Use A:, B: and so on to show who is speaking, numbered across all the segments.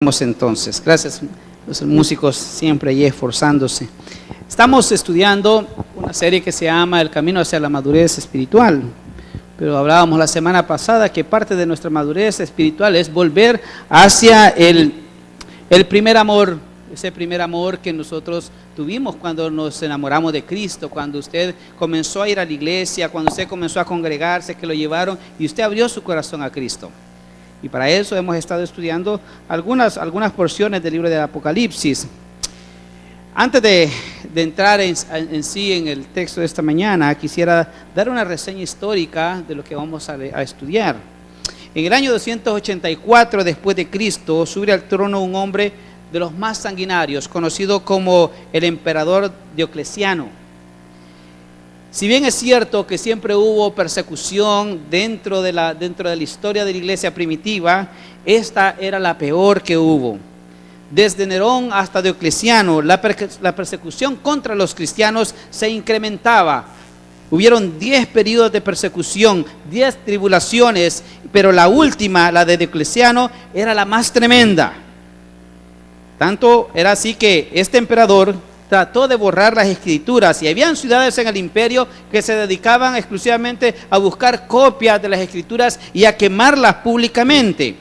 A: Entonces, gracias los músicos siempre allí esforzándose. Estamos estudiando una serie que se llama El camino hacia la madurez espiritual, pero hablábamos la semana pasada que parte de nuestra madurez espiritual es volver hacia el primer amor, ese primer amor que nosotros tuvimos cuando nos enamoramos de Cristo, cuando usted comenzó a ir a la iglesia, cuando usted comenzó a congregarse, que lo llevaron y usted abrió su corazón a Cristo. Y para eso hemos estado estudiando algunas porciones del libro del Apocalipsis. Antes de entrar en sí en el texto de esta mañana, quisiera dar una reseña histórica de lo que vamos a estudiar. En el año 284 después de Cristo, sube al trono un hombre de los más sanguinarios, conocido como el emperador Diocleciano. Si bien es cierto que siempre hubo persecución dentro de la historia de la iglesia primitiva, esta era la peor que hubo. Desde Nerón hasta Diocleciano, la persecución contra los cristianos se incrementaba. Hubieron 10 periodos de persecución, 10 tribulaciones, pero la última, la de Diocleciano, era la más tremenda. Tanto era así que este emperador trató de borrar las escrituras, y habían ciudades en el imperio que se dedicaban exclusivamente a buscar copias de las escrituras y a quemarlas públicamente.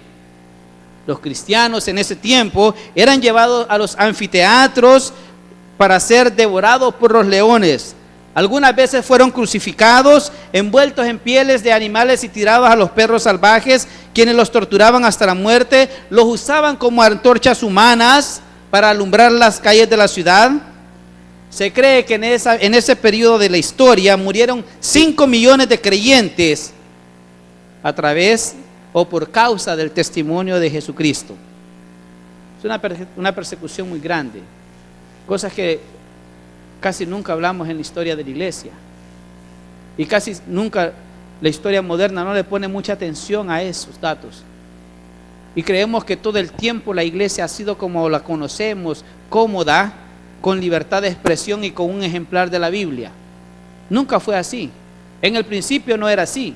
A: Los cristianos en ese tiempo eran llevados a los anfiteatros para ser devorados por los leones. Algunas veces fueron crucificados, envueltos en pieles de animales y tirados a los perros salvajes, quienes los torturaban hasta la muerte. Los usaban como antorchas humanas para alumbrar las calles de la ciudad. Se cree que en ese periodo de la historia murieron 5 millones de creyentes a través o por causa del testimonio de Jesucristo. Es una persecución muy grande, cosas que casi nunca hablamos en la historia de la iglesia, y casi nunca la historia moderna no le pone mucha atención a esos datos, y creemos que todo el tiempo la iglesia ha sido como la conocemos, cómoda, con libertad de expresión y con un ejemplar de la Biblia. Nunca fue así. En el principio no era así.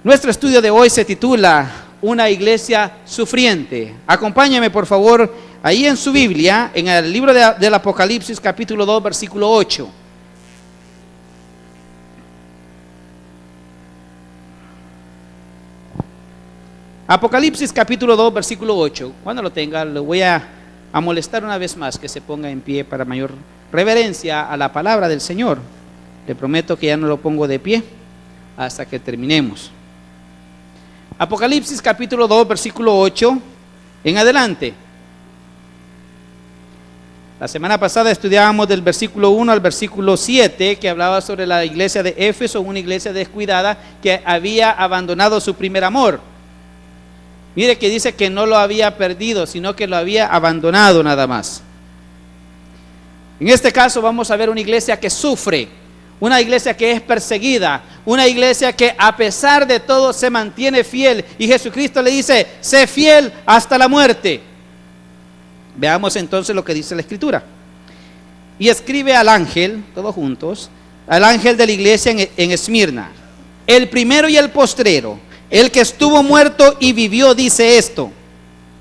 A: Nuestro estudio de hoy se titula Una iglesia sufriente. Acompáñame por favor ahí en su Biblia, en el libro del Apocalipsis capítulo 2 versículo 8. Apocalipsis capítulo 2 versículo 8. Cuando lo tenga, lo voy a molestar una vez más que se ponga en pie para mayor reverencia a la palabra del Señor. Le prometo que ya no lo pongo de pie hasta que terminemos. Apocalipsis capítulo 2 versículo 8 en adelante. La semana pasada estudiábamos del versículo 1 al versículo 7, que hablaba sobre la iglesia de Éfeso, una iglesia descuidada que había abandonado su primer amor. Mire que dice que no lo había perdido, sino que lo había abandonado nada más. En este caso vamos a ver una iglesia que sufre, una iglesia que es perseguida, una iglesia que a pesar de todo se mantiene fiel. Y Jesucristo le dice, sé fiel hasta la muerte. Veamos entonces lo que dice la Escritura. Y escribe al ángel, todos juntos, al ángel de la iglesia en Esmirna, el primero y el postrero, el que estuvo muerto y vivió, dice esto: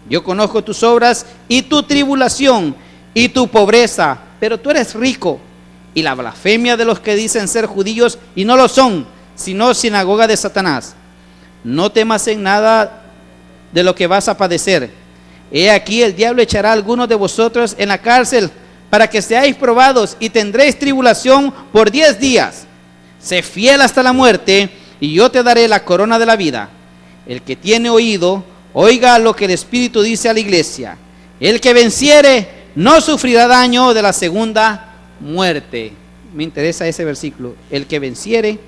A: yo conozco tus obras y tu tribulación y tu pobreza, pero tú eres rico, y la blasfemia de los que dicen ser judíos y no lo son, sino sinagoga de Satanás. No temas en nada de lo que vas a padecer. He aquí, el diablo echará a algunos de vosotros en la cárcel para que seáis probados, y tendréis tribulación por 10 días. Sé fiel hasta la muerte, y yo te daré la corona de la vida. El que tiene oído, oiga lo que el Espíritu dice a la iglesia. El que venciere no sufrirá daño de la segunda muerte. Me interesa ese versículo. El que venciere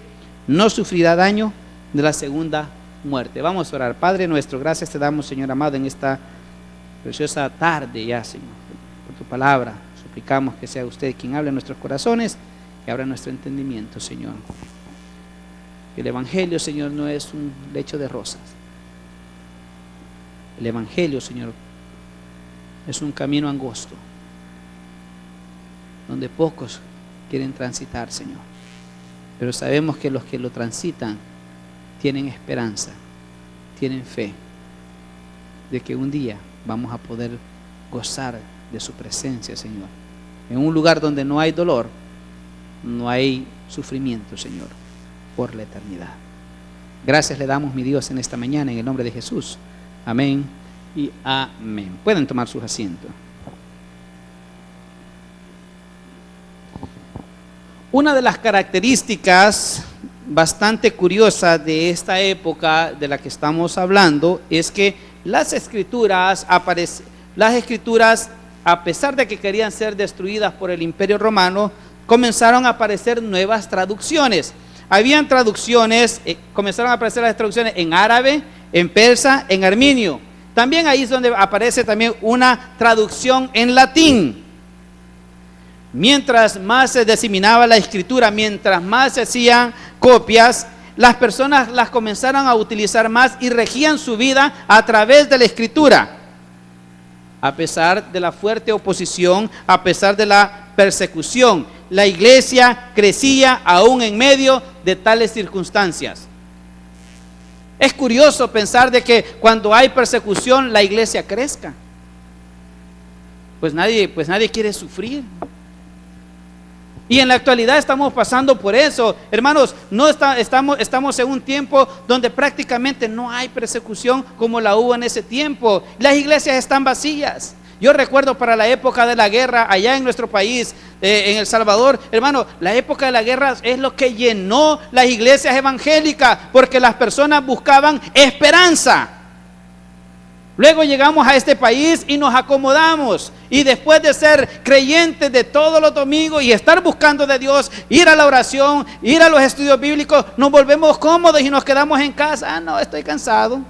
A: no sufrirá daño de la segunda muerte. Vamos a orar. Padre nuestro, gracias te damos, Señor amado, en esta preciosa tarde ya, Señor, por tu palabra. Suplicamos que sea usted quien hable en nuestros corazones y abra nuestro entendimiento, Señor. El Evangelio, Señor, no es un lecho de rosas. El Evangelio, Señor, es un camino angosto, donde pocos quieren transitar, Señor. Pero sabemos que los que lo transitan tienen esperanza, tienen fe de que un día vamos a poder gozar de su presencia, Señor. En un lugar donde no hay dolor, no hay sufrimiento, Señor, por la eternidad. Gracias le damos, mi Dios, en esta mañana, en el nombre de Jesús. Amén y amén. Pueden tomar sus asientos. Una de las características bastante curiosas de esta época de la que estamos hablando es que las escrituras, a pesar de que querían ser destruidas por el Imperio Romano, comenzaron a aparecer nuevas traducciones. Habían traducciones, comenzaron a aparecer las traducciones en árabe, en persa, en armenio. También ahí es donde aparece también una traducción en latín. Mientras más se diseminaba la escritura, mientras más se hacían copias, las personas las comenzaron a utilizar más y regían su vida a través de la escritura. A pesar de la fuerte oposición, a pesar de la persecución, la iglesia crecía aún en medio de tales circunstancias. Es curioso pensar de que cuando hay persecución la iglesia crezca. Pues nadie quiere sufrir. Y en la actualidad estamos pasando por eso. Hermanos, estamos en un tiempo donde prácticamente no hay persecución como la hubo en ese tiempo. Las iglesias están vacías. Yo recuerdo para la época de la guerra allá en nuestro país, en El Salvador, hermano, la época de la guerra es lo que llenó las iglesias evangélicas, porque las personas buscaban esperanza. Luego llegamos a este país y nos acomodamos, y después de ser creyentes de todos los domingos y estar buscando de Dios, ir a la oración, ir a los estudios bíblicos, nos volvemos cómodos y nos quedamos en casa. No, estoy cansado.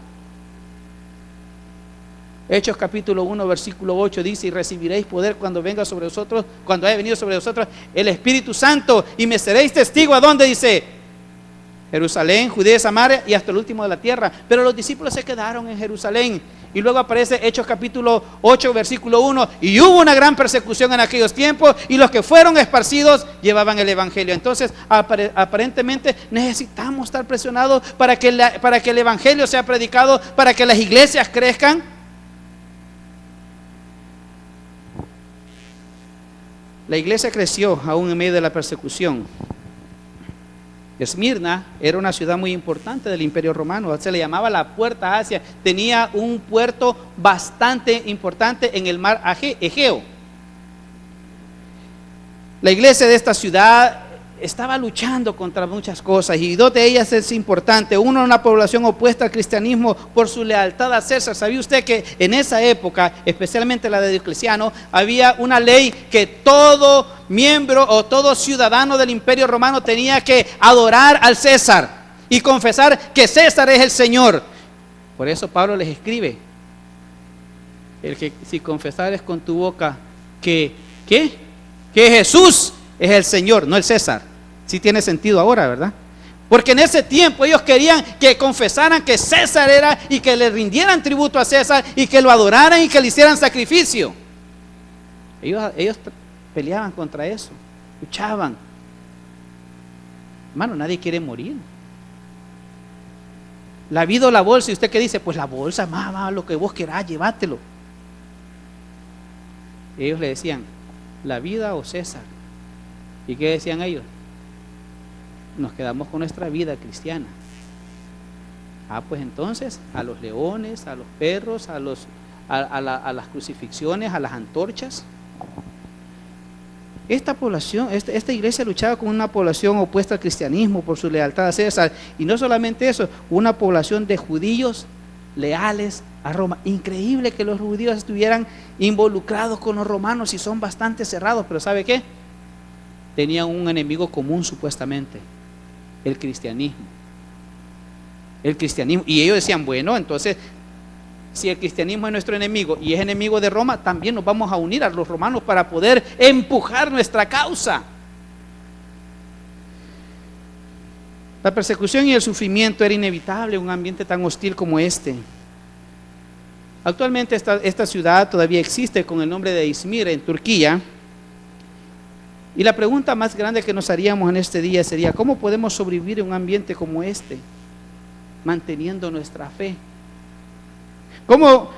A: Hechos capítulo 1 versículo 8 dice: y recibiréis poder cuando venga sobre vosotros, cuando haya venido sobre vosotros el Espíritu Santo, y me seréis testigo. ¿A dónde dice? Jerusalén, Judea, Samaria y hasta el último de la tierra. Pero los discípulos se quedaron en Jerusalén. Y luego aparece Hechos capítulo 8 versículo 1: y hubo una gran persecución en aquellos tiempos, y los que fueron esparcidos llevaban el evangelio. Entonces aparentemente necesitamos estar presionados para que el evangelio sea predicado, para que las iglesias crezcan. La iglesia creció aún en medio de la persecución. Esmirna era una ciudad muy importante del Imperio Romano, se le llamaba la Puerta Asia, tenía un puerto bastante importante en el mar Egeo. La iglesia de esta ciudad estaba luchando contra muchas cosas, y dos de ellas es importante. Una población opuesta al cristianismo por su lealtad a César. ¿Sabía usted que en esa época, especialmente la de Diocleciano, había una ley que todo miembro o todo ciudadano del Imperio Romano tenía que adorar al César y confesar que César es el Señor? Por eso Pablo les escribe: el que si confesares con tu boca que Jesús es el Señor, no el César. Sí tiene sentido ahora, ¿verdad? Porque en ese tiempo ellos querían que confesaran que César era, y que le rindieran tributo a César, y que lo adoraran y que le hicieran sacrificio. Ellos peleaban contra eso, luchaban. Hermano, nadie quiere morir. La vida o la bolsa, y usted qué dice: pues la bolsa, mamá, lo que vos querás, llévatelo. Ellos le decían: la vida o César. ¿Y qué decían ellos? Nos quedamos con nuestra vida cristiana. Pues entonces a los leones, a los perros, a las crucifixiones, a las antorchas. Esta población, esta iglesia luchaba con una población opuesta al cristianismo por su lealtad a César, y no solamente eso, una población de judíos leales a Roma. Increíble que los judíos estuvieran involucrados con los romanos, y son bastante cerrados, pero ¿sabe qué? Tenían un enemigo común supuestamente: el cristianismo. Y ellos decían: bueno, entonces si el cristianismo es nuestro enemigo y es enemigo de Roma, también nos vamos a unir a los romanos para poder empujar nuestra causa. La persecución y el sufrimiento era inevitable en un ambiente tan hostil como este. Actualmente esta ciudad todavía existe con el nombre de Izmir, en Turquía. Y la pregunta más grande que nos haríamos en este día sería: ¿cómo podemos sobrevivir en un ambiente como este, manteniendo nuestra fe? ¿Cómo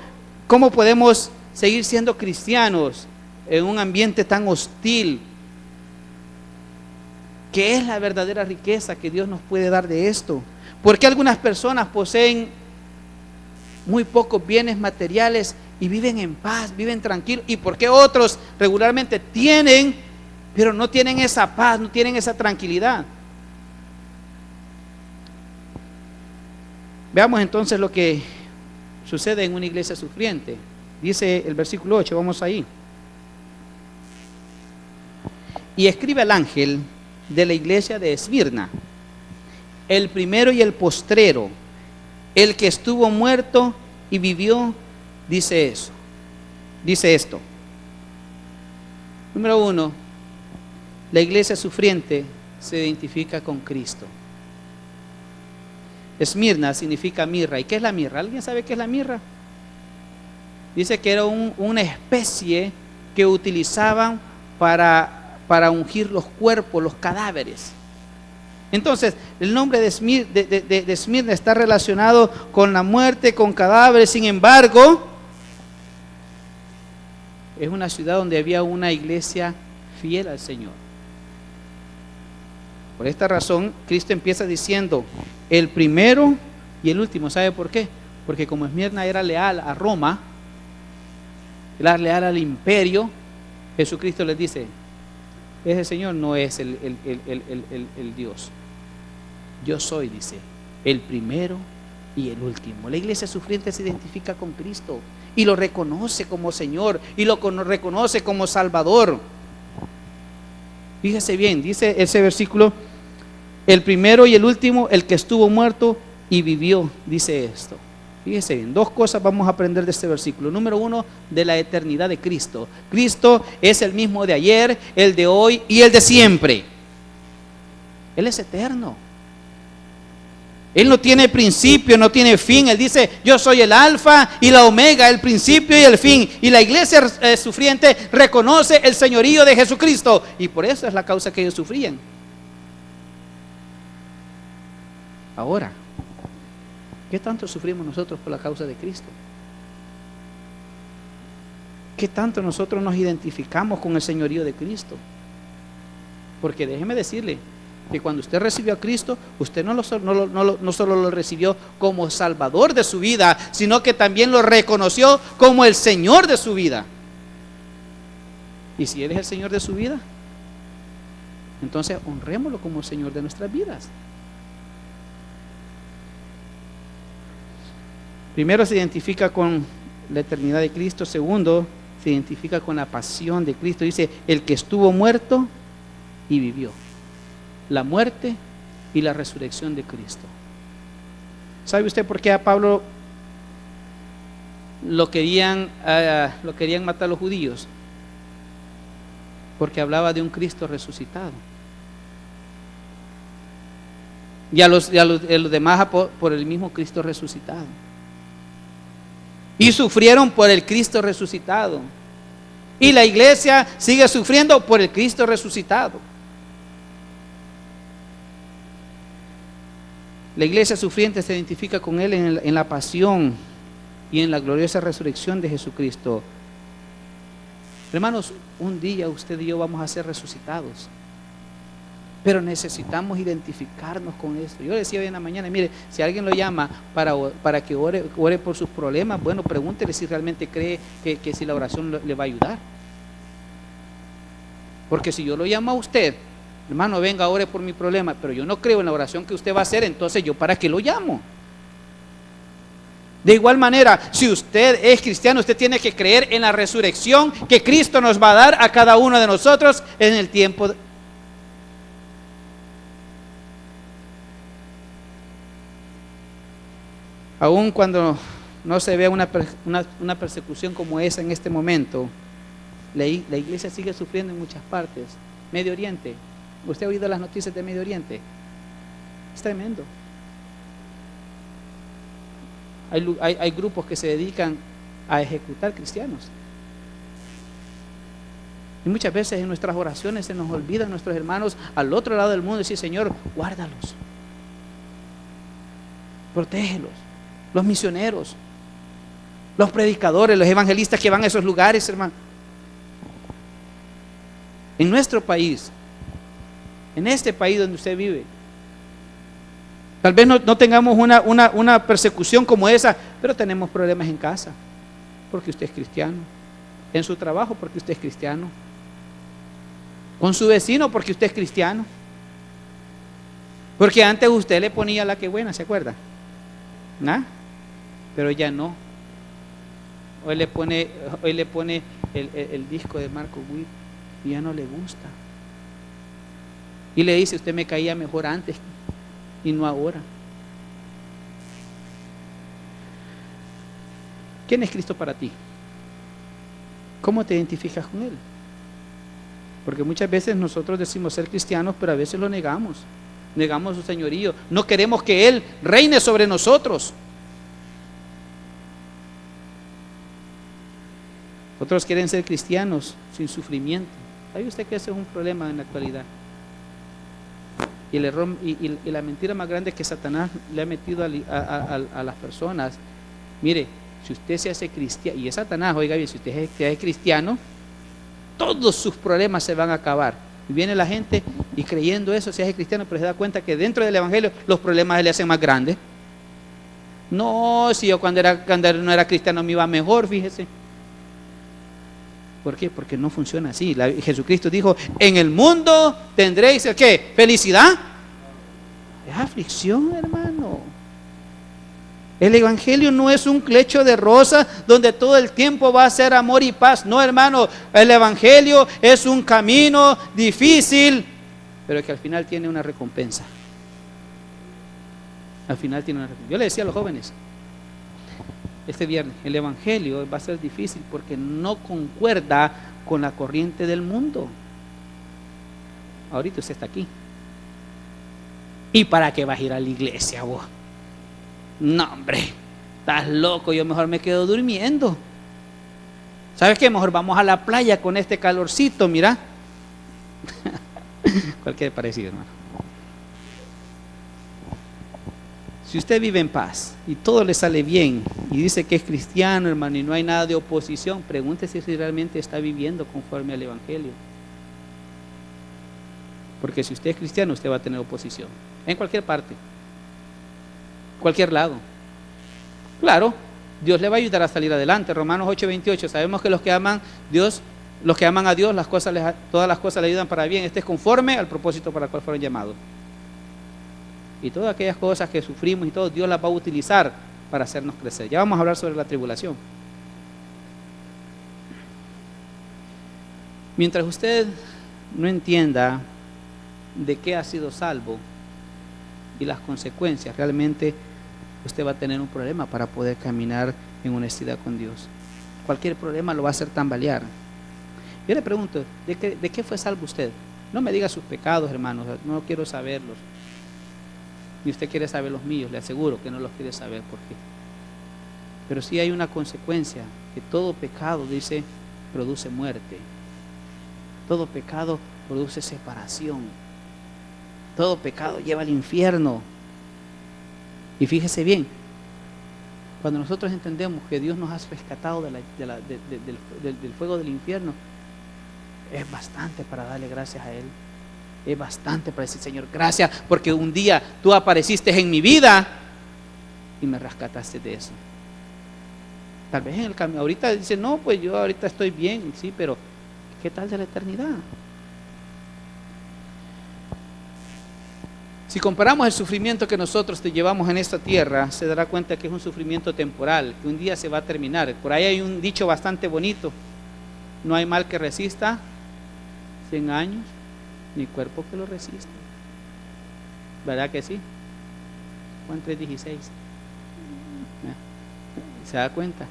A: ¿Cómo podemos seguir siendo cristianos en un ambiente tan hostil? ¿Qué es la verdadera riqueza que Dios nos puede dar de esto? ¿Por qué algunas personas poseen muy pocos bienes materiales y viven en paz, viven tranquilos? ¿Y por qué otros regularmente tienen, pero no tienen esa paz, no tienen esa tranquilidad? Veamos entonces lo que sucede en una iglesia sufriente. Dice el versículo 8, vamos ahí. Y escribe al ángel de la iglesia de Esmirna, el primero y el postrero, el que estuvo muerto y vivió, dice eso. Dice esto. Número 1, la iglesia sufriente se identifica con Cristo. Esmirna significa mirra. ¿Y qué es la mirra? ¿Alguien sabe qué es la mirra? Dice que era una especie que utilizaban para ungir los cuerpos, los cadáveres. Entonces, el nombre de Esmirna está relacionado con la muerte, con cadáveres. Sin embargo, es una ciudad donde había una iglesia fiel al Señor. Por esta razón, Cristo empieza diciendo el primero y el último. ¿Sabe por qué? Porque como Esmirna era leal a Roma, era leal al imperio, Jesucristo les dice: ese Señor no es el Dios. Yo soy, dice, el primero y el último. La iglesia sufriente se identifica con Cristo y lo reconoce como Señor y lo reconoce como Salvador. Fíjese bien, dice ese versículo: el primero y el último, el que estuvo muerto y vivió, dice esto. Fíjese bien, dos cosas vamos a aprender de este versículo. Número 1, de la eternidad de Cristo. Cristo es el mismo de ayer, el de hoy y el de siempre. Él es eterno. Él no tiene principio, no tiene fin. Él dice: yo soy el alfa y la omega, el principio y el fin. Y la iglesia sufriente reconoce el señorío de Jesucristo, y por eso es la causa que ellos sufrían. Ahora, ¿qué tanto sufrimos nosotros por la causa de Cristo? ¿Qué tanto nosotros nos identificamos con el señorío de Cristo? Porque déjeme decirle que cuando usted recibió a Cristo, usted no solo lo recibió como Salvador de su vida, sino que también lo reconoció como el Señor de su vida. Y si Él es el Señor de su vida, entonces honrémoslo como Señor de nuestras vidas. Primero, se identifica con la eternidad de Cristo. Segundo, se identifica con la pasión de Cristo. Dice: el que estuvo muerto y vivió. La muerte y la resurrección de Cristo. ¿Sabe usted por qué a Pablo lo querían matar los judíos? Porque hablaba de un Cristo resucitado. Y a los demás por el mismo Cristo resucitado. Y sufrieron por el Cristo resucitado. Y la iglesia sigue sufriendo por el Cristo resucitado. La iglesia sufriente se identifica con Él en la pasión y en la gloriosa resurrección de Jesucristo. Hermanos, un día usted y yo vamos a ser resucitados, pero necesitamos identificarnos con esto. Yo decía hoy en la mañana: mire, si alguien lo llama para que ore por sus problemas, bueno, pregúntele si realmente cree que si la oración le va a ayudar. Porque si yo lo llamo a usted: hermano, venga, ore por mi problema, pero yo no creo en la oración que usted va a hacer, entonces yo ¿para qué lo llamo? De igual manera, si usted es cristiano, usted tiene que creer en la resurrección que Cristo nos va a dar a cada uno de nosotros en el tiempo. Aun cuando no se vea una persecución como esa en este momento, la iglesia sigue sufriendo en muchas partes. Medio Oriente, ¿usted ha oído las noticias de Medio Oriente? Es tremendo. Hay grupos que se dedican a ejecutar cristianos. Y muchas veces en nuestras oraciones se nos olvidan nuestros hermanos al otro lado del mundo y decir: Señor, guárdalos, protégelos, los misioneros. Los predicadores, los evangelistas que van a esos lugares, hermano. En nuestro país, en este país donde usted vive, tal vez no tengamos una persecución como esa, pero tenemos problemas en casa, porque usted es cristiano. En su trabajo, porque usted es cristiano. Con su vecino, porque usted es cristiano. Porque antes usted le ponía la que buena, ¿se acuerda? ¿Nah? Pero ya no. Hoy le pone el disco de Marco Witt y ya no le gusta. Y le dice, usted me caía mejor antes y no ahora. ¿Quién es Cristo para ti? ¿Cómo te identificas con Él? Porque muchas veces nosotros decimos ser cristianos, pero a veces lo negamos. Negamos su señorío. No queremos que Él reine sobre nosotros. Otros quieren ser cristianos sin sufrimiento. ¿Sabe usted que ese es un problema en la actualidad? Y el error y la mentira más grande que Satanás le ha metido a las personas. Mire, si usted se hace cristiano, y es Satanás, oiga bien, si usted se hace cristiano, todos sus problemas se van a acabar. Y viene la gente y creyendo eso se hace cristiano, pero se da cuenta que dentro del evangelio los problemas se le hacen más grandes. No, si yo cuando no era cristiano me iba mejor, fíjese. ¿Por qué? Porque no funciona así. Jesucristo dijo, en el mundo tendréis ¿el qué? ¿Felicidad? Es aflicción, hermano. El evangelio no es un lecho de rosas donde todo el tiempo va a ser amor y paz. No, hermano, el evangelio es un camino difícil, pero que al final tiene una recompensa. Al final tiene una recompensa. Yo le decía a los jóvenes este viernes, el evangelio va a ser difícil porque no concuerda con la corriente del mundo. Ahorita usted está aquí. ¿Y para qué vas a ir a la iglesia vos? No, hombre, estás loco, yo mejor me quedo durmiendo. ¿Sabes qué? Mejor vamos a la playa con este calorcito, mira. Cualquier parecido, hermano. Si usted vive en paz y todo le sale bien y dice que es cristiano, hermano, y no hay nada de oposición, pregúntese si realmente está viviendo conforme al evangelio. Porque si usted es cristiano, usted va a tener oposición en cualquier parte, cualquier lado. Claro, Dios le va a ayudar a salir adelante. Romanos 8:28, sabemos que los que aman a Dios, todas las cosas le ayudan para bien. Este es conforme al propósito para el cual fueron llamados. Y todas aquellas cosas que sufrimos y todo, Dios las va a utilizar para hacernos crecer. Ya vamos a hablar sobre la tribulación. Mientras usted no entienda de qué ha sido salvo y las consecuencias, realmente usted va a tener un problema para poder caminar en honestidad con Dios. Cualquier problema lo va a hacer tambalear. Yo le pregunto, ¿de qué fue salvo usted? No me diga sus pecados, hermanos, no quiero saberlos. Ni usted quiere saber los míos, le aseguro que no los quiere saber. ¿Por qué? Pero sí hay una consecuencia, que todo pecado, dice, produce muerte. Todo pecado produce separación. Todo pecado lleva al infierno. Y fíjese bien, cuando nosotros entendemos que Dios nos ha rescatado del fuego del infierno, es bastante para darle gracias a Él. Es bastante para decir, Señor, gracias, porque un día tú apareciste en mi vida y me rescataste de eso. Tal vez en el camino, ahorita dice, no, pues yo ahorita estoy bien, sí, pero ¿qué tal de la eternidad? Si comparamos el sufrimiento que nosotros te llevamos en esta tierra, se dará cuenta que es un sufrimiento temporal, que un día se va a terminar. Por ahí hay un dicho bastante bonito: no hay mal que resista 100 años, ni cuerpo que lo resista. ¿Verdad que sí? Juan 3:16. ¿Se da cuenta?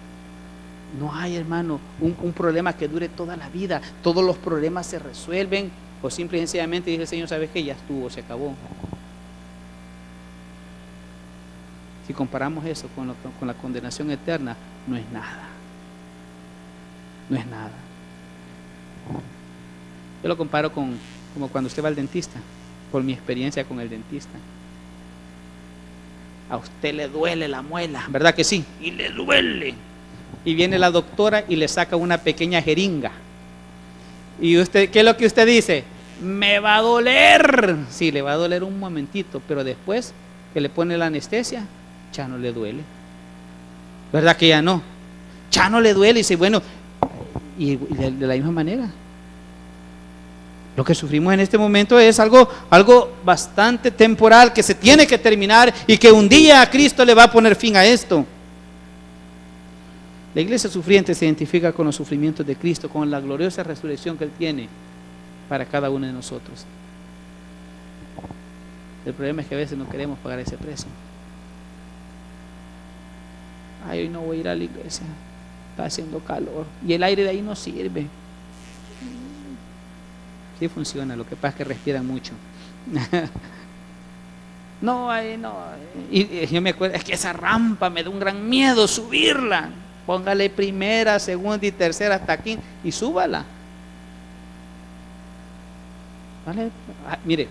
A: No hay, hermano, un problema que dure toda la vida. Todos los problemas se resuelven, o simple y sencillamente dice el Señor, ¿sabes qué? Ya estuvo, se acabó. Si comparamos eso con la condenación eterna, no es nada. No es nada. Yo lo comparo como cuando usted va al dentista, por mi experiencia con el dentista. A usted le duele la muela, ¿verdad que sí? Y le duele. y viene la doctora y le saca una pequeña jeringa. ¿Y usted qué es lo que usted dice? Me va a doler. Sí, le va a doler un momentito, pero después que le pone la anestesia, ya no le duele. ¿Verdad que ya no? Ya no le duele. Y dice, bueno, y de la misma manera, lo que sufrimos en este momento es algo bastante temporal, que se tiene que terminar y que un día Cristo le va a poner fin a esto. La iglesia sufriente se identifica con los sufrimientos de Cristo, con la gloriosa resurrección que Él tiene para cada uno de nosotros. El problema es que a veces no queremos pagar ese precio. Ay, hoy no voy a ir a la iglesia, está haciendo calor y el aire de ahí no sirve. Sí funciona, lo que pasa es que respiran mucho. No, ahí no. Y yo me acuerdo, es que esa rampa me da un gran miedo subirla. Póngale primera, segunda y tercera hasta aquí y súbala. ¿Vale? Mire,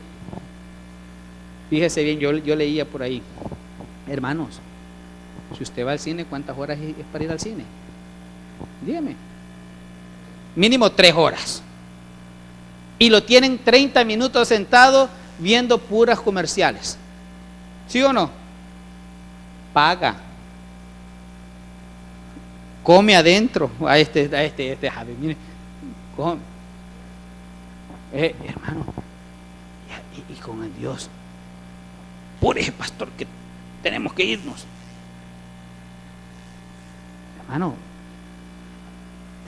A: fíjese bien, yo leía por ahí, hermanos, si usted va al cine, ¿cuántas horas es para ir al cine? Dígame. Mínimo 3 horas. Y lo tienen 30 minutos sentado viendo puras comerciales. ¿Sí o no? Paga. Come adentro. A este Javi, mire, come. Hermano, y con el Dios. Por ese pastor que tenemos que irnos. Hermano,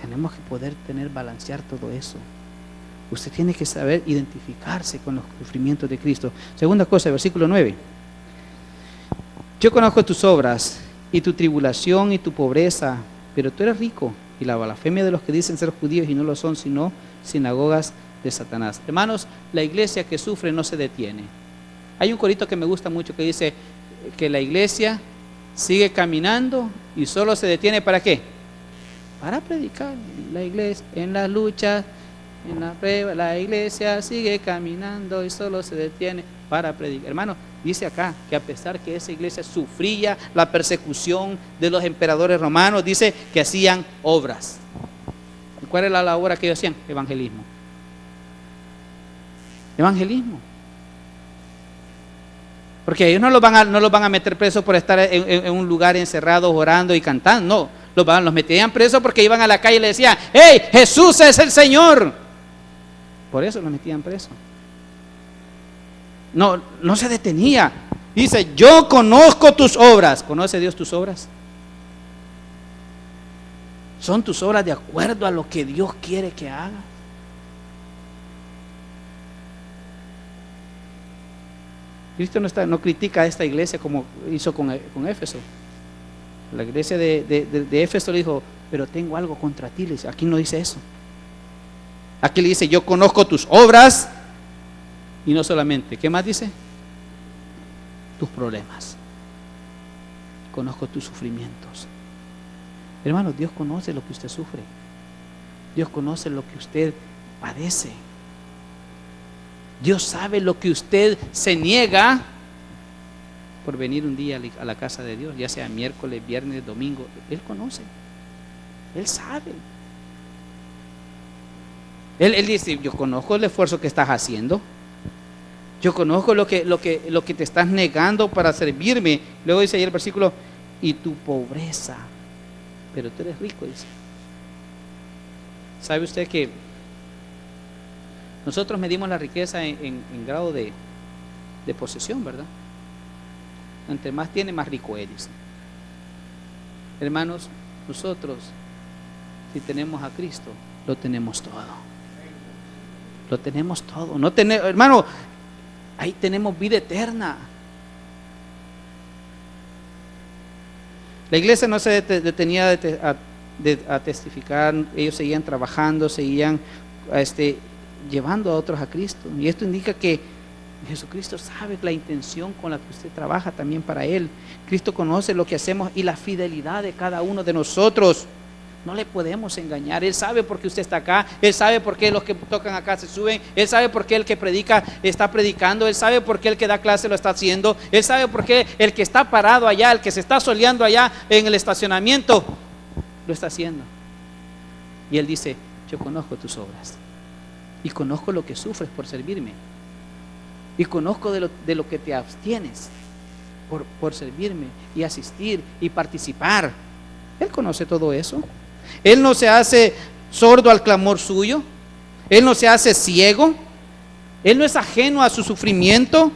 A: tenemos que poder balancear todo eso. Usted tiene que saber identificarse con los sufrimientos de Cristo. Segunda cosa, versículo 9. Yo conozco tus obras y tu tribulación y tu pobreza, pero tú eres rico, y la blasfemia de los que dicen ser judíos y no lo son, sino sinagogas de Satanás. Hermanos, la iglesia que sufre no se detiene. Hay un corito que me gusta mucho que dice que la iglesia sigue caminando y solo se detiene ¿para qué? Para predicar. La iglesia en las luchas, en la prueba, la iglesia sigue caminando y solo se detiene para predicar. Hermano, dice acá que a pesar que esa iglesia sufría la persecución de los emperadores romanos, dice que hacían obras. ¿Y cuál era la obra que ellos hacían? Evangelismo. Evangelismo. Porque ellos no los van a meter presos por estar en un lugar encerrados orando y cantando. No, los metían presos porque iban a la calle y le decían: ¡Hey, Jesús es el Señor! Por eso los metían presos. No se detenía. Dice: yo conozco tus obras. ¿Conoce Dios tus obras? ¿Son tus obras de acuerdo a lo que Dios quiere que hagas? Cristo no critica a esta iglesia como hizo con Éfeso. La iglesia de Éfeso le dijo: pero tengo algo contra ti. Le dice, aquí no dice eso. Aquí le dice: yo conozco tus obras. Y no solamente, ¿qué más dice? Tus problemas. Conozco tus sufrimientos. Hermanos, Dios conoce lo que usted sufre. Dios conoce lo que usted padece. Dios sabe lo que usted se niega por venir un día a la casa de Dios, ya sea miércoles, viernes, domingo. Él conoce. Él sabe. Él dice: yo conozco el esfuerzo que estás haciendo. Yo conozco lo que te estás negando para servirme. Luego dice ahí el versículo: y tu pobreza, pero tú eres rico, dice. ¿Sabe usted que nosotros medimos la riqueza en grado de posesión, verdad? Entre más tiene, más rico eres. Hermanos, nosotros, si tenemos a Cristo, lo tenemos todo. Lo tenemos todo. No tenemos, hermano, ahí tenemos vida eterna. La iglesia no se detenía a testificar. Ellos seguían trabajando, seguían llevando a otros a Cristo. Y esto indica que Jesucristo sabe la intención con la que usted trabaja también para Él. Cristo conoce lo que hacemos y la fidelidad de cada uno de nosotros. No le podemos engañar. Él sabe por qué usted está acá. Él sabe por qué los que tocan acá se suben. Él sabe por qué el que predica está predicando. Él sabe por qué el que da clase lo está haciendo. Él sabe por qué el que está parado allá, el que se está soleando allá en el estacionamiento, lo está haciendo. Y Él dice, yo conozco tus obras y conozco lo que sufres por servirme y conozco de lo que te abstienes por servirme y asistir y participar. Él conoce todo eso. Él no se hace sordo al clamor suyo. Él no se hace ciego. Él no es ajeno a su sufrimiento.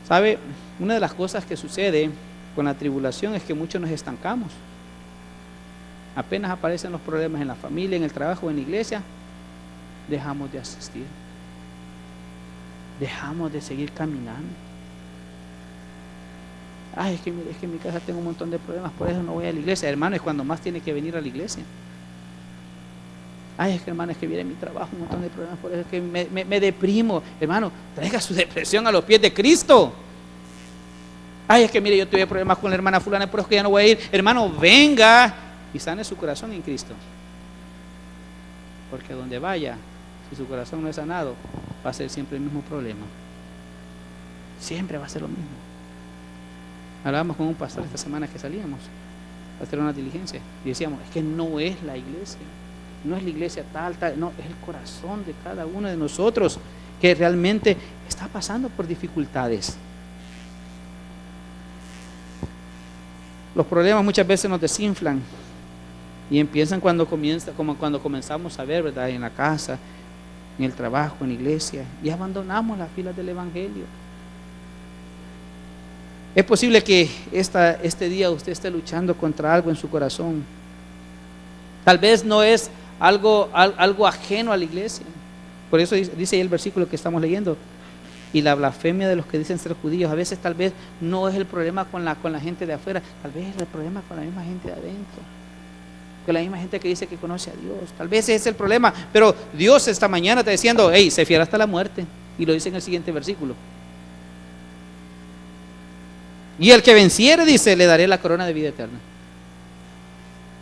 A: ¿Sabe? Una de las cosas que sucede con la tribulación es que muchos nos estancamos. Apenas aparecen los problemas en la familia, en el trabajo, en la iglesia, dejamos de asistir. Dejamos de seguir caminando. Ay, es que en mi casa tengo un montón de problemas, por eso no voy a la iglesia. Hermano, es cuando más tiene que venir a la iglesia. Ay, es que hermano, es que viene mi trabajo, un montón de problemas, por eso es que me deprimo. Hermano, traiga su depresión a los pies de Cristo. Ay, es que mire, yo tuve problemas con la hermana fulana, por eso que ya no voy a ir. Hermano, venga y sane su corazón en Cristo. Porque donde vaya, si su corazón no es sanado, va a ser siempre el mismo problema. Siempre va a ser lo mismo. Hablábamos con un pastor esta semana que salíamos a hacer una diligencia y decíamos, es que no es la iglesia, no es la iglesia tal, no, es el corazón de cada uno de nosotros que realmente está pasando por dificultades. Los problemas muchas veces nos desinflan y empiezan cuando comenzamos a ver, ¿verdad?, en la casa, en el trabajo, en la iglesia, y abandonamos las filas del evangelio. Es posible que este día usted esté luchando contra algo en su corazón. Tal vez no es algo ajeno a la iglesia. Por eso dice ahí el versículo que estamos leyendo. Y la blasfemia de los que dicen ser judíos, a veces tal vez no es el problema con la gente de afuera, tal vez es el problema con la misma gente de adentro, con la misma gente que dice que conoce a Dios. Tal vez ese es el problema, pero Dios esta mañana está diciendo, hey, sé fiel hasta la muerte. Y lo dice en el siguiente versículo. Y el que venciere, dice, le daré la corona de vida eterna.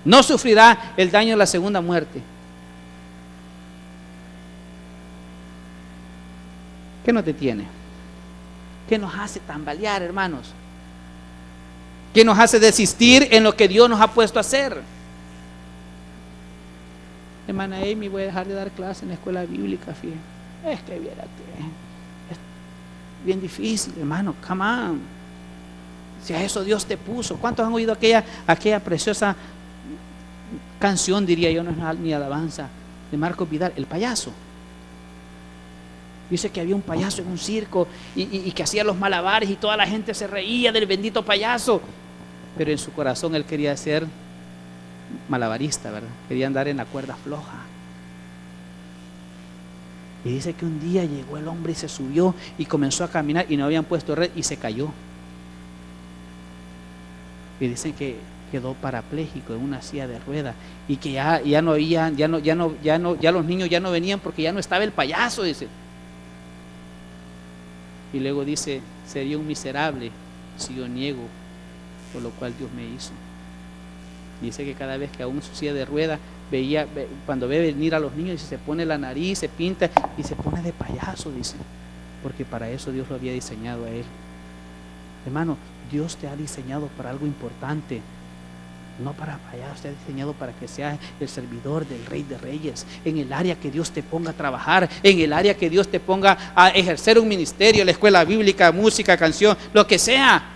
A: No sufrirá el daño de la segunda muerte. ¿Qué nos detiene? ¿Qué nos hace tambalear, hermanos? ¿Qué nos hace desistir en lo que Dios nos ha puesto a hacer? Hermana Amy, voy a dejar de dar clase en la escuela bíblica, fíjate. Es que viera que es bien difícil, hermano, come on. Si a eso Dios te puso. ¿Cuántos han oído aquella preciosa canción, diría yo, no es ni alabanza, de Marcos Vidal, el payaso? Dice que había un payaso en un circo y que hacía los malabares y toda la gente se reía del bendito payaso, pero en su corazón él quería ser malabarista, ¿verdad? Quería andar en la cuerda floja. Y dice que un día llegó el hombre y se subió y comenzó a caminar y no habían puesto red y se cayó. Y dicen que quedó parapléjico en una silla de ruedas y que ya los niños ya no venían porque ya no estaba el payaso, dice. Y luego dice, sería un miserable si yo niego por lo cual Dios me hizo. Dice que cada vez que aún su silla de ruedas cuando ve venir a los niños, se pone la nariz, se pinta y se pone de payaso, dice, porque para eso Dios lo había diseñado a él. Hermano, Dios te ha diseñado para algo importante, no para payaso. Te ha diseñado para que seas el servidor del Rey de Reyes, en el área que Dios te ponga a trabajar, en el área que Dios te ponga a ejercer un ministerio, la escuela bíblica, música, canción, lo que sea.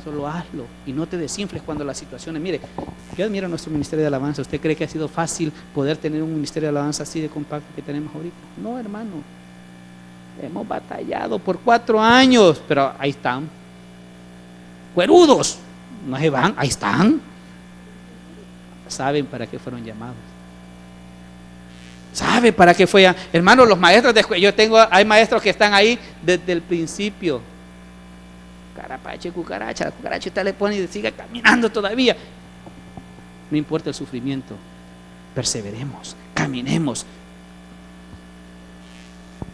A: Solo hazlo y no te desinfles cuando las situaciones. Mire, yo admiro nuestro ministerio de alabanza. ¿Usted cree que ha sido fácil poder tener un ministerio de alabanza así de compacto que tenemos ahorita? No, hermano. Hemos batallado por 4 años, pero ahí están. Cuerudos, no se van, ahí están. Saben para qué fueron llamados. Sabe para qué fue. Hermano, los maestros de escuela, hay maestros que están ahí desde el principio. Carapache, cucaracha, la cucaracha usted le pone y sigue caminando todavía. No importa el sufrimiento, perseveremos, caminemos.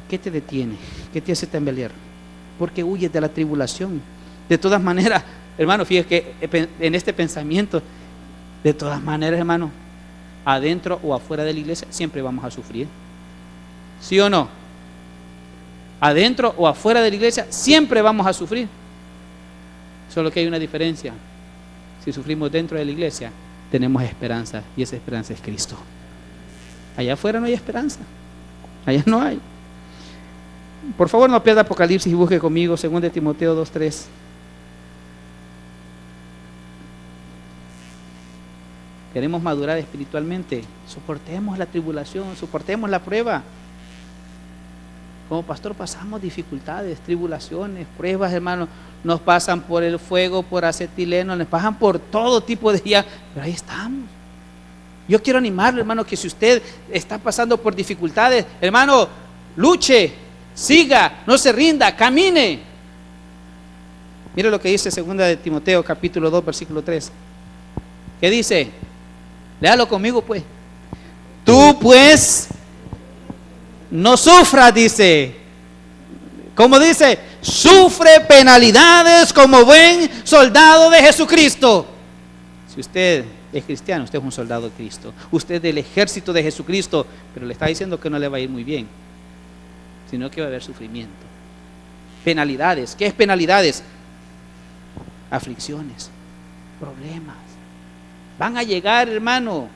A: ¿Qué te detiene? ¿Qué te hace tambalear? Porque huyes de la tribulación. De todas maneras, hermano, fíjate que en este pensamiento, de todas maneras, hermano, adentro o afuera de la iglesia, siempre vamos a sufrir. ¿Sí o no? Adentro o afuera de la iglesia, siempre vamos a sufrir. Solo que hay una diferencia. si sufrimos dentro de la iglesia, tenemos esperanza, y esa esperanza es Cristo. Allá afuera no hay esperanza, allá no hay. Por favor, no pierda Apocalipsis y busque conmigo 2 Timoteo 2:3. Queremos madurar espiritualmente, soportemos la tribulación, soportemos la prueba. Como pastor pasamos dificultades, tribulaciones, pruebas, hermanos. Nos pasan por el fuego, por acetileno, nos pasan por todo tipo de ya, pero ahí estamos. Yo quiero animarlo, hermano, que si usted está pasando por dificultades, hermano, luche, siga, no se rinda, camine. Mire lo que dice 2 Timoteo capítulo 2 versículo 3. ¿Qué dice? Léalo conmigo, pues. Tú, pues, no sufras, dice. ¿Cómo dice? Sufre penalidades como buen soldado de Jesucristo. Si usted es cristiano, usted es un soldado de Cristo. Usted es del ejército de Jesucristo, pero le está diciendo que no le va a ir muy bien, sino que va a haber sufrimiento. Penalidades. ¿Qué es penalidades? Aflicciones, problemas. Van a llegar, hermano.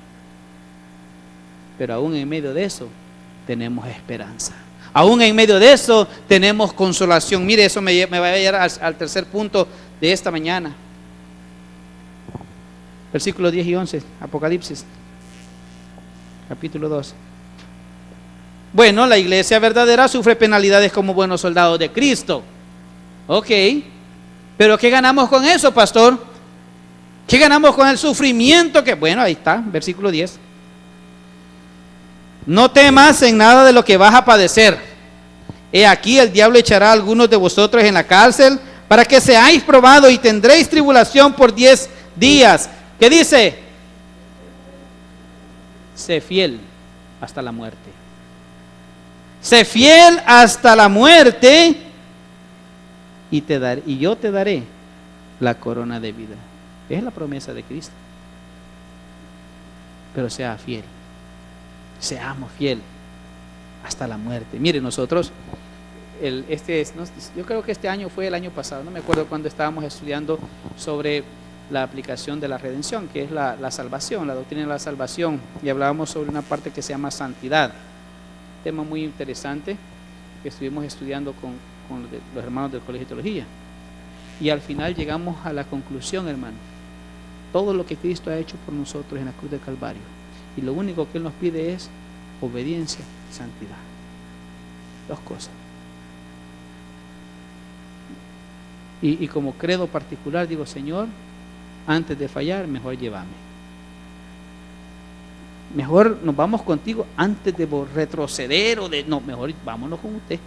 A: Pero aún en medio de eso, tenemos esperanza. Aún en medio de eso, tenemos consolación. Mire, eso me va a llevar al tercer punto de esta mañana. Versículos 10 y 11, Apocalipsis, capítulo 2. Bueno, la iglesia verdadera sufre penalidades como buenos soldados de Cristo. Ok, pero ¿qué ganamos con eso, pastor? ¿Qué ganamos con el sufrimiento? Que bueno, ahí está, versículo 10. No temas en nada de lo que vas a padecer. He aquí, el diablo echará a algunos de vosotros en la cárcel para que seáis probados y tendréis tribulación por 10 días. ¿Qué dice? Sé fiel hasta la muerte. Sé fiel hasta la muerte y yo te daré la corona de vida. Es la promesa de Cristo. Pero sea fiel. Seamos fiel hasta la muerte. Mire, nosotros, yo creo que este año fue el año pasado, no me acuerdo cuando estábamos estudiando sobre la aplicación de la redención, que es la salvación, la doctrina de la salvación, y hablábamos sobre una parte que se llama santidad. Tema muy interesante que estuvimos estudiando con los hermanos del Colegio de Teología. Y al final llegamos a la conclusión, hermano, todo lo que Cristo ha hecho por nosotros en la cruz del Calvario. Y lo único que Él nos pide es obediencia y santidad. Dos cosas. Y como credo particular digo, Señor, antes de fallar, mejor llévame. Mejor nos vamos contigo antes de retroceder mejor vámonos con usted.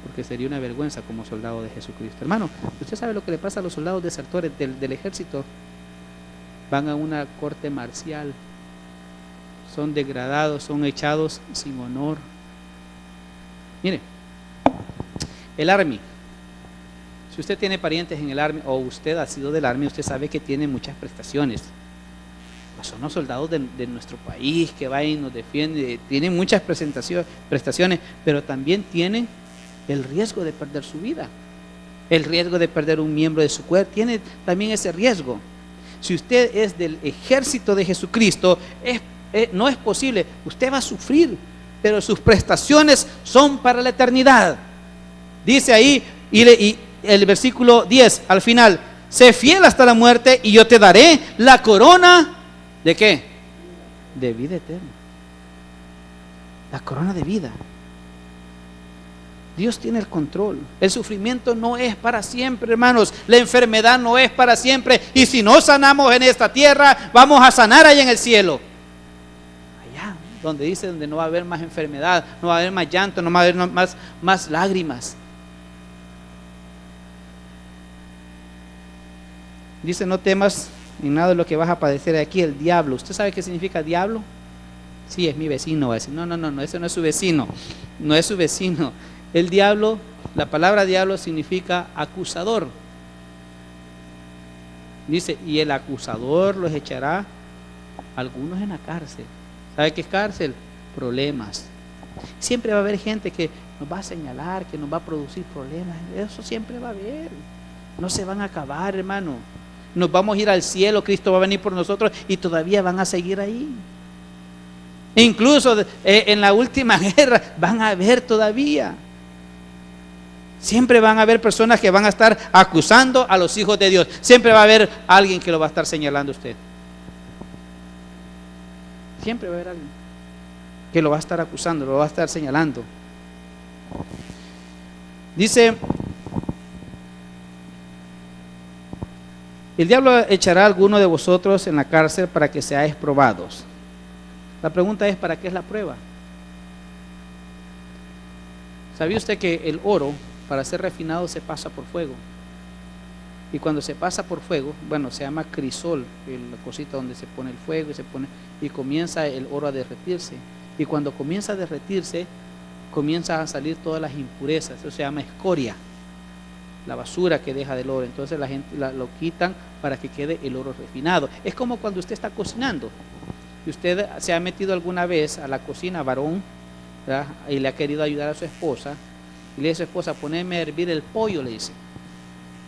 A: Porque sería una vergüenza como soldado de Jesucristo. Hermano, ¿usted sabe lo que le pasa a los soldados desertores del ejército? Van a una corte marcial, son degradados, son echados sin honor. Mire, el Army, si usted tiene parientes en el Army o usted ha sido del Army, usted sabe que tiene muchas prestaciones. Pues son los soldados de nuestro país que van y nos defienden, tienen muchas prestaciones, pero también tienen el riesgo de perder su vida, el riesgo de perder un miembro de su cuerpo, tiene también ese riesgo. Si usted es del ejército de Jesucristo, no es posible, usted va a sufrir, pero sus prestaciones son para la eternidad. Dice ahí, y el versículo 10 al final, sé fiel hasta la muerte y yo te daré la corona ¿de qué? De vida eterna. La corona de vida. Dios tiene el control. El sufrimiento no es para siempre, hermanos. La enfermedad no es para siempre. Y si no sanamos en esta tierra, vamos a sanar allá en el cielo. Allá, donde dice, donde no va a haber más enfermedad, no va a haber más llanto, no va a haber más lágrimas. Dice, no temas en nada de lo que vas a padecer aquí, el diablo. ¿Usted sabe qué significa diablo? Sí, es mi vecino. Va a decir, no, ese no es su vecino. No es su vecino. El diablo, la palabra diablo significa acusador. Dice, y el acusador los echará algunos en la cárcel. ¿Sabe qué es cárcel? Problemas. Siempre va a haber gente que nos va a señalar, que nos va a producir problemas. Eso siempre va a haber. No se van a acabar, hermano. nos vamos a ir al cielo, Cristo va a venir por nosotros y todavía van a seguir ahí. E incluso en la última guerra van a haber todavía. Siempre van a haber personas que van a estar acusando a los hijos de Dios. Siempre va a haber alguien que lo va a estar señalando a usted. Siempre va a haber alguien que lo va a estar acusando, lo va a estar señalando. Dice: el diablo echará a alguno de vosotros en la cárcel para que seáis probados. La pregunta es: ¿para qué es la prueba? ¿Sabía usted que el oro, para ser refinado, se pasa por fuego? Y cuando se pasa por fuego, bueno, se llama crisol, la cosita donde se pone el fuego y comienza el oro a derretirse. Y cuando comienza a derretirse, comienzan a salir todas las impurezas. Eso se llama escoria, la basura que deja del oro. Entonces la gente lo quitan para que quede el oro refinado. Es como cuando usted está cocinando y usted se ha metido alguna vez a la cocina, varón, ¿verdad?, y le ha querido ayudar a su esposa, y le dice a su esposa: poneme a hervir el pollo, le dice.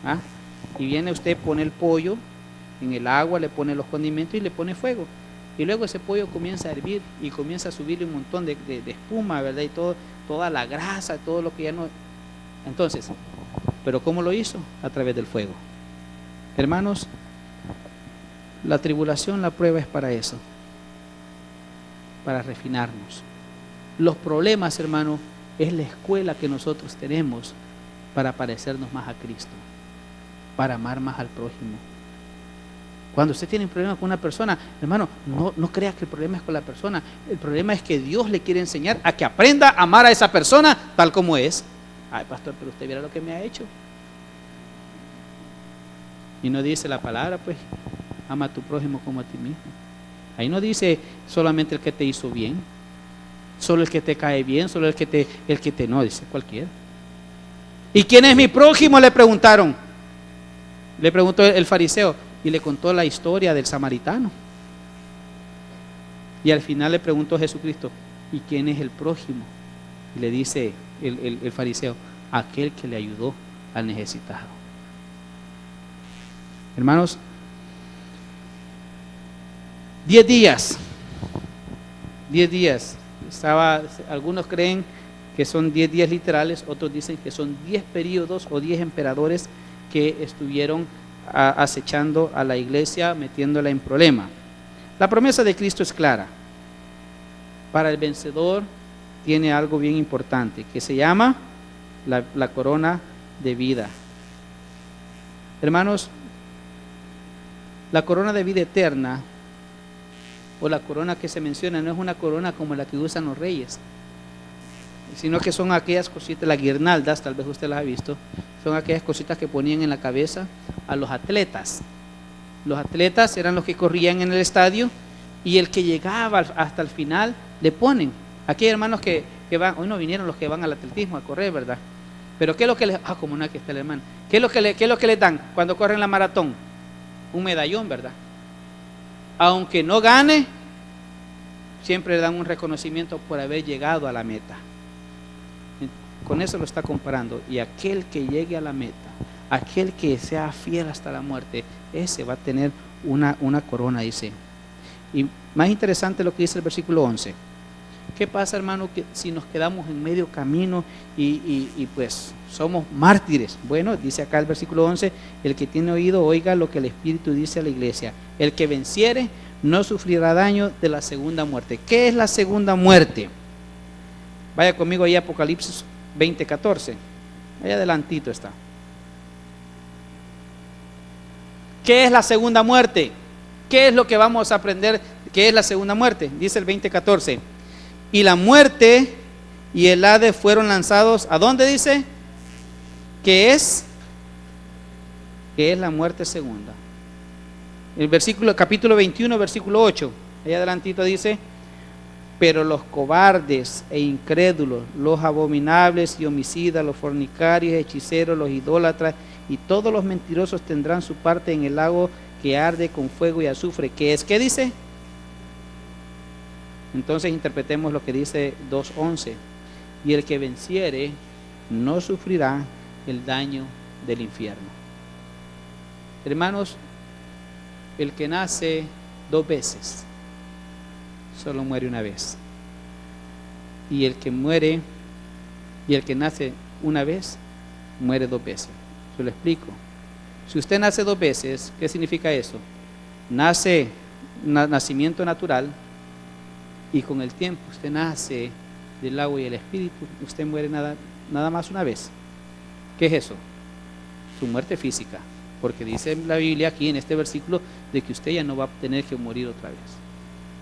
A: ¿Ah? Y viene usted, pone el pollo en el agua, le pone los condimentos y le pone fuego. Y luego ese pollo comienza a hervir y comienza a subirle un montón de espuma, ¿verdad? Y toda la grasa, todo lo que ya no... Entonces, ¿pero cómo lo hizo? A través del fuego. Hermanos, la tribulación, la prueba es para eso, para refinarnos. Los problemas, hermano, es la escuela que nosotros tenemos para parecernos más a Cristo, para amar más al prójimo. Cuando usted tiene un problema con una persona, hermano, no crea que el problema es con la persona. El problema es que Dios le quiere enseñar a que aprenda a amar a esa persona tal como es. Ay, pastor, pero usted viera lo que me ha hecho. Y no dice la palabra, pues, ama a tu prójimo como a ti mismo. Ahí no dice solamente el que te hizo bien, solo el que te cae bien, solo el que te no, dice cualquiera. ¿Y quién es mi prójimo?, le preguntaron. Le preguntó el fariseo y le contó la historia del samaritano. Y al final le preguntó Jesucristo: ¿y quién es el prójimo? Y le dice el fariseo: aquel que le ayudó al necesitado. Hermanos, 10 días. Algunos creen que son 10 días literales, otros dicen que son 10 periodos o 10 emperadores que estuvieron acechando a la iglesia, metiéndola en problema. La promesa de Cristo es clara. Para el vencedor tiene algo bien importante que se llama la corona de vida. Hermanos, la corona de vida eterna, o la corona que se menciona, no es una corona como la que usan los reyes, sino que son aquellas cositas, las guirnaldas, tal vez usted las ha visto, son aquellas cositas que ponían en la cabeza a los atletas. Los atletas eran los que corrían en el estadio, y el que llegaba hasta el final le ponen. Aquí hay hermanos que van, hoy no vinieron los que van al atletismo a correr, ¿verdad? Pero ¿qué es lo que les, como no, aquí está el hermano, ¿qué es lo que les dan cuando corren la maratón? Un medallón, ¿verdad? Aunque no gane, siempre le dan un reconocimiento por haber llegado a la meta. Con eso lo está comparando. Y aquel que llegue a la meta, aquel que sea fiel hasta la muerte, ese va a tener una corona, dice. Y más interesante lo que dice el versículo 11. ¿Qué pasa, hermano, que si nos quedamos en medio camino y pues somos mártires? Bueno, dice acá el versículo 11: el que tiene oído, oiga lo que el Espíritu dice a la iglesia. El que venciere no sufrirá daño de la segunda muerte. ¿Qué es la segunda muerte? Vaya conmigo ahí a Apocalipsis 20:14. Ahí adelantito está. ¿Qué es la segunda muerte? ¿Qué es lo que vamos a aprender? ¿Qué es la segunda muerte? Dice el 20:14. Y la muerte y el Hades fueron lanzados, ¿a dónde dice? ¿Qué es? ¿Qué es la muerte segunda? El capítulo 21, versículo 8. Ahí adelantito dice: pero los cobardes e incrédulos, los abominables y homicidas, los fornicarios, hechiceros, los idólatras y todos los mentirosos tendrán su parte en el lago que arde con fuego y azufre. ¿Qué es? ¿Qué dice? Entonces interpretemos lo que dice 2:11. Y el que venciere no sufrirá el daño del infierno. Hermanos, el que nace 2 veces, solo muere una vez. Y el que nace una vez, muere 2 veces. Se lo explico. Si usted nace 2 veces, ¿qué significa eso? Nace nacimiento natural, y con el tiempo usted nace del agua y el espíritu, usted muere nada más una vez. ¿Qué es eso? Su muerte física, porque dice la Biblia aquí en este versículo de que usted ya no va a tener que morir otra vez.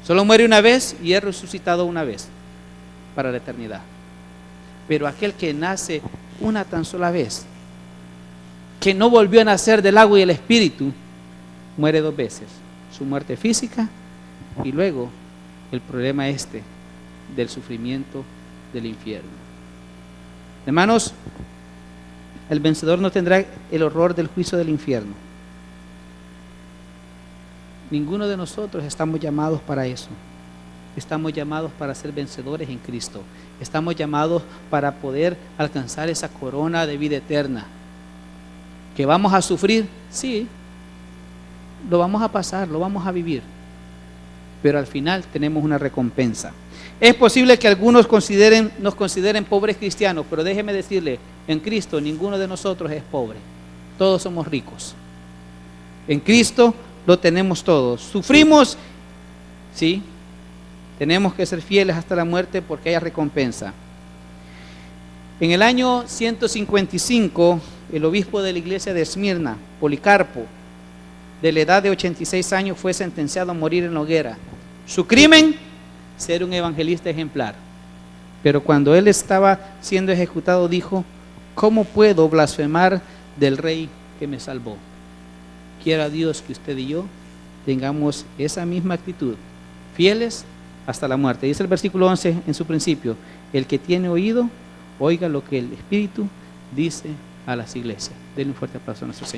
A: Solo muere una vez y es resucitado una vez para la eternidad. Pero aquel que nace una tan sola vez, que no volvió a nacer del agua y el espíritu, muere 2 veces. Su muerte física y luego el problema del sufrimiento del infierno. Hermanos, el vencedor no tendrá el horror del juicio del infierno. Ninguno de nosotros estamos llamados para eso. Estamos llamados para ser vencedores en Cristo. Estamos llamados para poder alcanzar esa corona de vida eterna. ¿Que vamos a sufrir? Sí, lo vamos a pasar, lo vamos a vivir. Pero al final tenemos una recompensa. Es posible que algunos nos consideren pobres cristianos, pero déjeme decirle, en Cristo ninguno de nosotros es pobre. Todos somos ricos. En Cristo lo tenemos todos. Sufrimos, sí, tenemos que ser fieles hasta la muerte porque hay recompensa. En el año 155, el obispo de la iglesia de Esmirna, Policarpo, de la edad de 86 años, fue sentenciado a morir en la hoguera. Su crimen, ser un evangelista ejemplar. Pero cuando él estaba siendo ejecutado, dijo: ¿cómo puedo blasfemar del Rey que me salvó? Quiera Dios que usted y yo tengamos esa misma actitud, fieles hasta la muerte. Dice el versículo 11 en su principio: el que tiene oído, oiga lo que el Espíritu dice a las iglesias. Denle un fuerte aplauso a nuestro Señor.